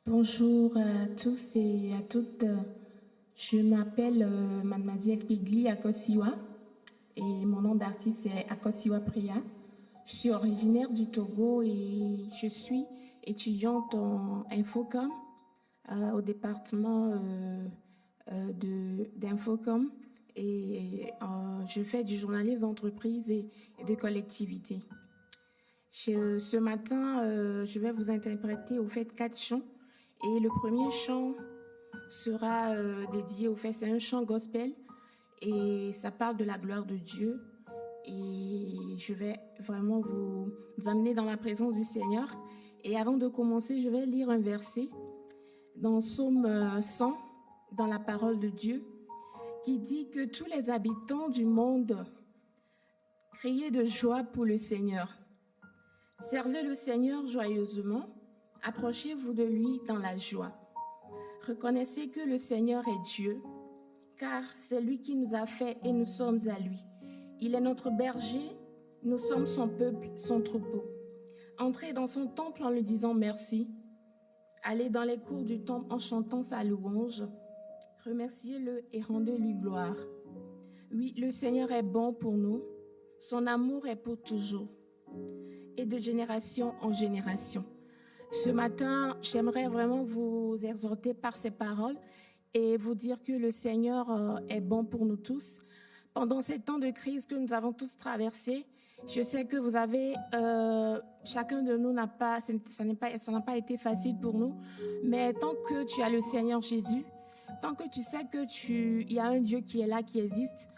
Bonjour à tous et à toutes. Je m'appelle Mademoiselle Pigli Akosiwa et mon nom d'artiste est Akosiwa Priya. Je suis originaire du Togo et je suis étudiante en Infocom au département d'Infocom et je fais du journalisme d'entreprise et de collectivité. Ce matin, je vais vous interpréter au fait 4 chants. Et le premier chant sera dédié au fait, c'est un chant gospel et ça parle de la gloire de Dieu. Et je vais vraiment vous amener dans la présence du Seigneur. Et avant de commencer, je vais lire un verset dans Psaume 100, dans la parole de Dieu, qui dit que tous les habitants du monde criez de joie pour le Seigneur. Servez le Seigneur joyeusement. Approchez-vous de lui dans la joie. Reconnaissez que le Seigneur est Dieu, car c'est lui qui nous a fait et nous sommes à lui. Il est notre berger, nous sommes son peuple, son troupeau. Entrez dans son temple en lui disant merci. Allez dans les cours du temple en chantant sa louange. Remerciez-le et rendez-lui gloire. Oui, le Seigneur est bon pour nous. Son amour est pour toujours et de génération en génération. Ce matin, j'aimerais vraiment vous exhorter par ces paroles et vous dire que le Seigneur est bon pour nous tous. Pendant ces temps de crise que nous avons tous traversés, je sais que vous avez, chacun de nous ça n'a pas été facile pour nous, mais tant que tu as le Seigneur Jésus, tant que tu sais il y a un Dieu qui est là, qui existe,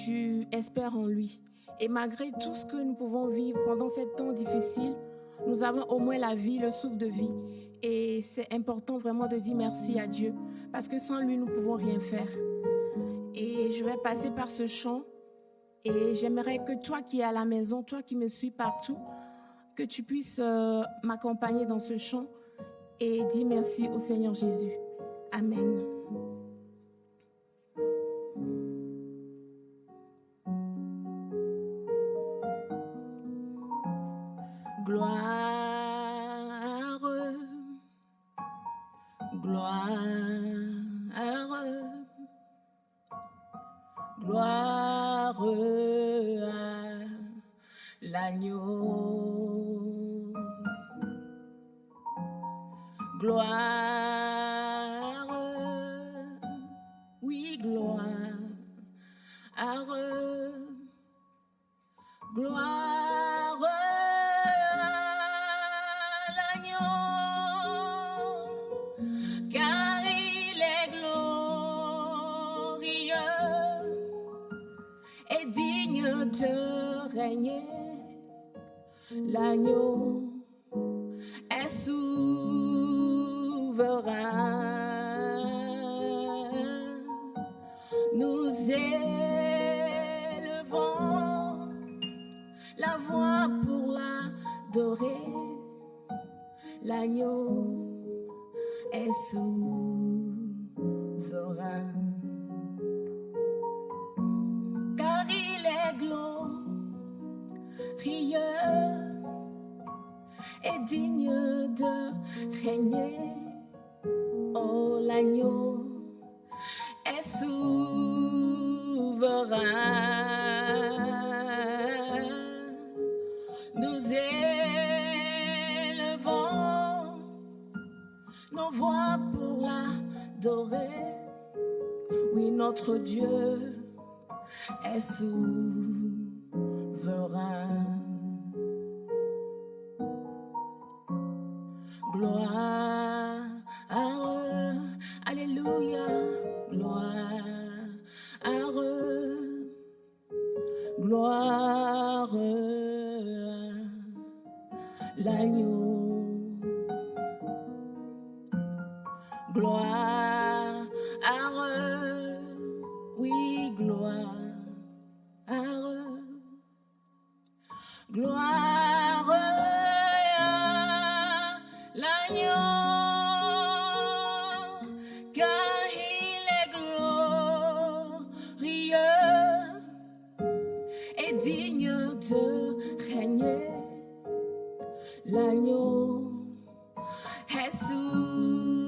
tu espères en lui. Et malgré tout ce que nous pouvons vivre pendant ces temps difficiles, nous avons au moins la vie, le souffle de vie. Et c'est important vraiment de dire merci à Dieu, parce que sans lui, nous ne pouvons rien faire. Et je vais passer par ce chant. Et j'aimerais que toi qui es à la maison, toi qui me suis partout, que tu puisses m'accompagner dans ce chant et dire merci au Seigneur Jésus. Amen. Gloire, gloire, gloire à l'agneau. Gloire, oui, gloire, gloire à l'agneau, car il est glorieux et digne de régner. L'agneau est souverain. Nous élevons la voix pour l'adorer. L'agneau est souverain. Car il est glorieux et digne de régner. Oh, l'agneau est souverain. Nous élevons nos voix pour l'adorer. Oui, notre Dieu est souverain. Gloire, alléluia, gloire, gloire à l'agneau, gloire, oui, gloire, gloire à l'agneau, car il est glorieux et digne de régner. L'agneau est souverain.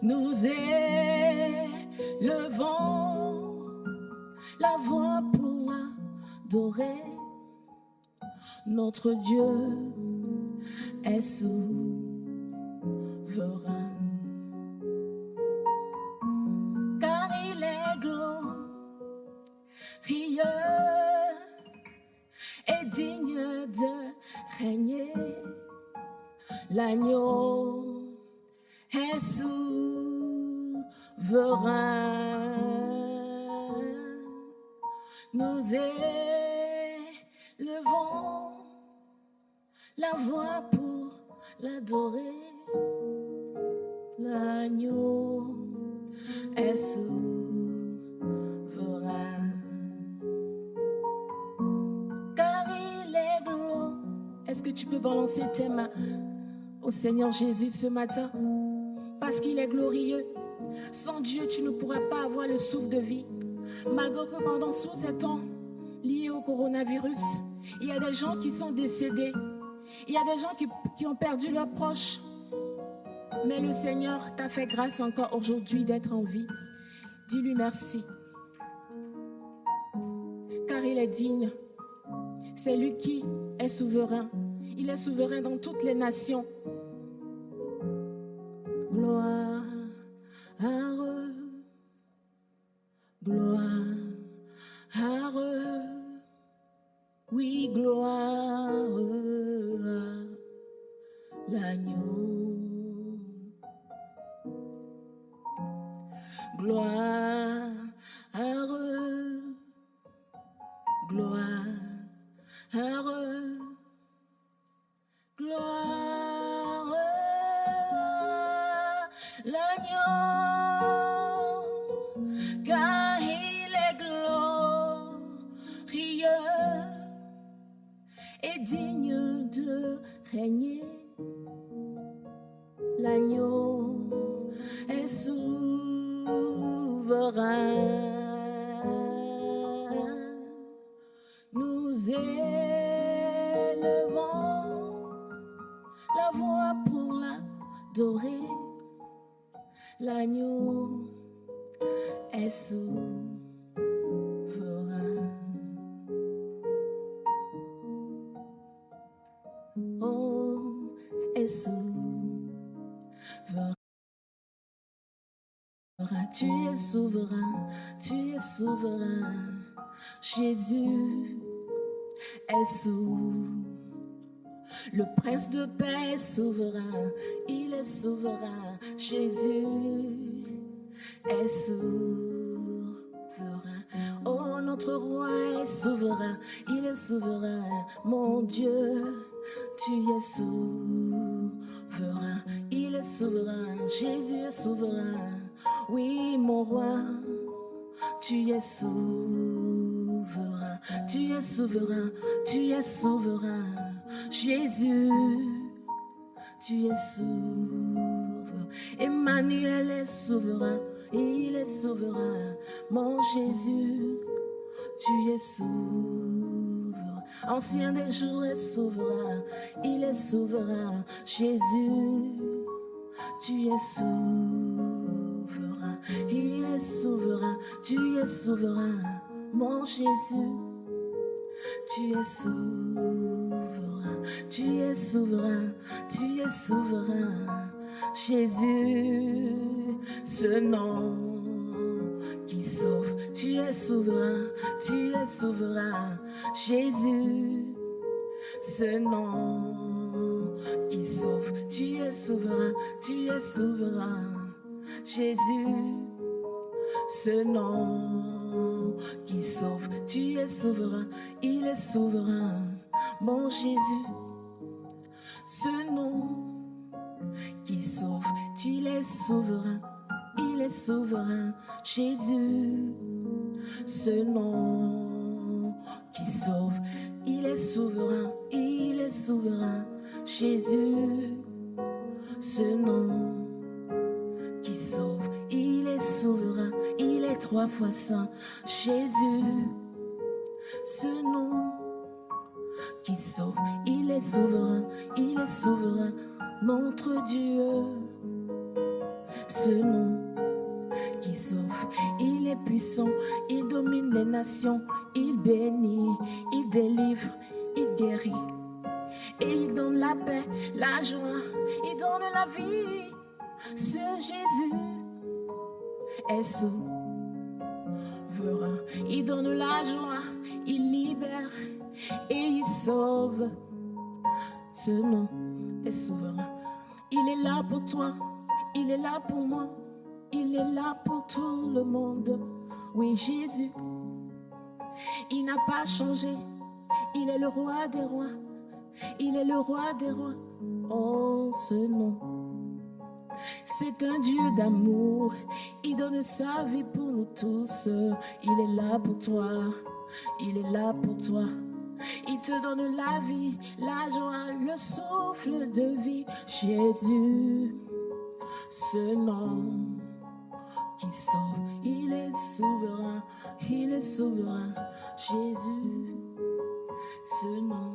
Nous élevons la voix pour l'adorer. Notre Dieu est souverain, car il est glorieux et digne de régner. L'agneau est souverain. Nous élevons la voix pour l'adorer. L'agneau est souverain, car il est glorieux. Est-ce que tu peux balancer tes mains au Seigneur Jésus ce matin? Parce qu'il est glorieux. Sans Dieu, tu ne pourras pas avoir le souffle de vie. Malgré que pendant tous ces temps liés au coronavirus, il y a des gens qui sont décédés. Il y a des gens qui ont perdu leurs proches. Mais le Seigneur t'a fait grâce encore aujourd'hui d'être en vie. Dis-lui merci. Car il est digne. C'est lui qui est souverain. Il est souverain dans toutes les nations. Gloire, gloire, oui, gloire à l'agneau. Gloire, gloire, gloire à l'agneau, car il est glorieux et digne de régner. L'agneau est souverain. Nous élevons la voix pour l'adorer. L'agneau est souverain. Oh, est souverain. Tu es souverain, tu es souverain. Jésus est souverain. Le prince de paix est souverain, il est souverain. Jésus est souverain. Oh, notre roi est souverain, il est souverain. Mon Dieu, tu es souverain, il est souverain. Jésus est souverain. Oui, mon roi, tu es souverain, tu es souverain, tu es souverain. Jésus, tu es souverain. Emmanuel est souverain, il est souverain. Mon Jésus, tu es souverain. Ancien des jours est souverain, il est souverain. Jésus, tu es souverain, il est souverain, tu es souverain. Mon Jésus, tu es souverain, tu es souverain, tu es souverain. Jésus, ce nom qui sauve, tu es souverain, tu es souverain. Jésus, ce nom qui sauve, tu es souverain, tu es souverain. Jésus, ce nom qui sauve, tu es souverain, il est souverain. Mon Jésus, ce nom qui sauve, il est souverain, il est souverain. Jésus, ce nom qui sauve, il est souverain, il est souverain. Jésus, ce nom qui sauve, il est souverain, il est 3 fois saint. Jésus, ce nom qui sauve, il est souverain, il est souverain. Notre Dieu ce nom qui sauve. Il est puissant, il domine les nations, il bénit, il délivre, il guérit. Et il donne la paix, la joie, il donne la vie. Ce Jésus est souverain. Il donne la joie, il libère et il sauve. Ce nom est souverain. Il est là pour toi, il est là pour moi, il est là pour tout le monde. Oui, Jésus, il n'a pas changé, il est le roi des rois, il est le roi des rois. Oh, ce nom, c'est un Dieu d'amour, il donne sa vie pour nous tous. Il est là pour toi, il est là pour toi. Il te donne la vie, la joie, le souffle de vie. Jésus, ce nom qui sauve, il est souverain, il est souverain. Jésus, ce nom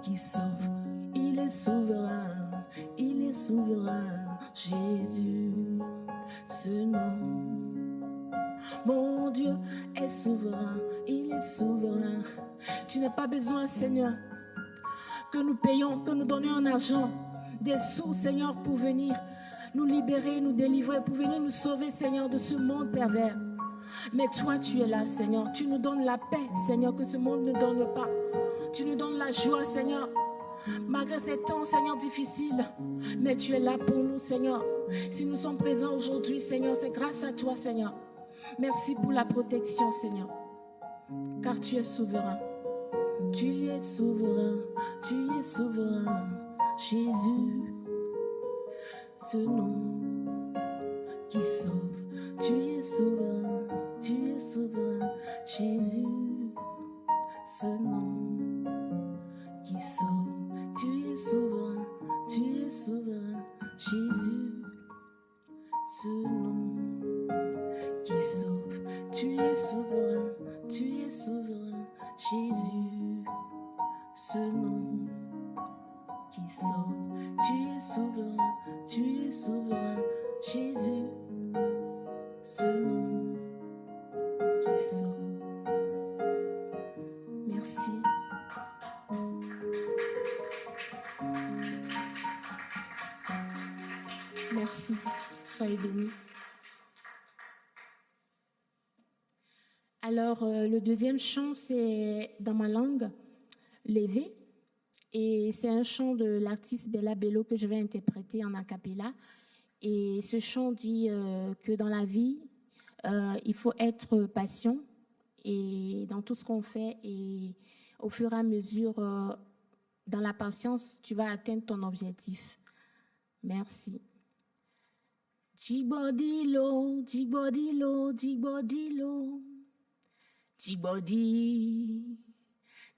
qui sauve, il est souverain, il est souverain. Jésus, ce nom, mon Dieu est souverain, il est souverain. Tu n'as pas besoin, Seigneur, que nous payions, que nous donnions en argent, des sous, Seigneur, pour venir nous libérer, nous délivrer, pour venir nous sauver, Seigneur, de ce monde pervers. Mais toi, tu es là, Seigneur. Tu nous donnes la paix, Seigneur, que ce monde ne donne pas. Tu nous donnes la joie, Seigneur, malgré ces temps, Seigneur, difficiles. Mais tu es là pour nous, Seigneur. Si nous sommes présents aujourd'hui, Seigneur, c'est grâce à toi, Seigneur. Merci pour la protection, Seigneur, car tu es souverain. Tu es souverain, tu es souverain. Jésus, ce nom qui sauve. Tu es souverain, tu es souverain. Jésus, ce nom qui sauve. Tu es souverain, tu es souverain. Jésus, ce nom qui sauve. Tu es souverain, tu es souverain. Jésus, ce nom qui sauve. Tu es souverain, tu es souverain. Jésus, ce nom qui sauve. Merci. Merci. Soyez bénis. Alors, le deuxième chant, c'est dans ma langue, Lévé. Et c'est un chant de l'artiste Bella Bello que je vais interpréter en a cappella. Et ce chant dit que dans la vie, il faut être patient et dans tout ce qu'on fait. Et au fur et à mesure, dans la patience, tu vas atteindre ton objectif. Merci. Jigbodilo, jigbodilo, jigbodilo. Jigbodi,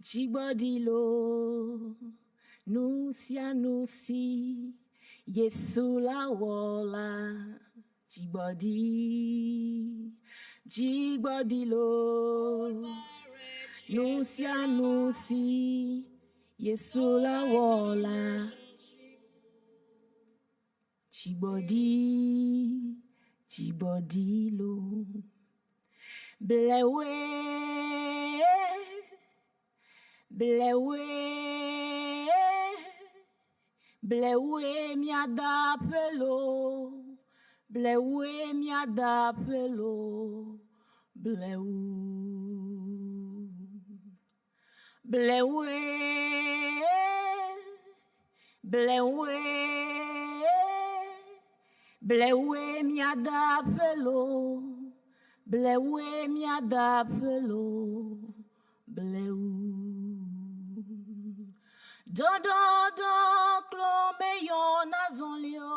jigbodilo. Nusia, nusi. Yesu la wola. Jigbodi, jigbodilo. Nusia, nusi. Yesu la wola. Jigbodi, jigbodilo. Blewe, blewe, blewe miada pelo, blewe miada pelo, blewe, blewe, blewe, blewe miada pelo. Blewe miada pelo, blewe. Do do do, clo me yon azon lio.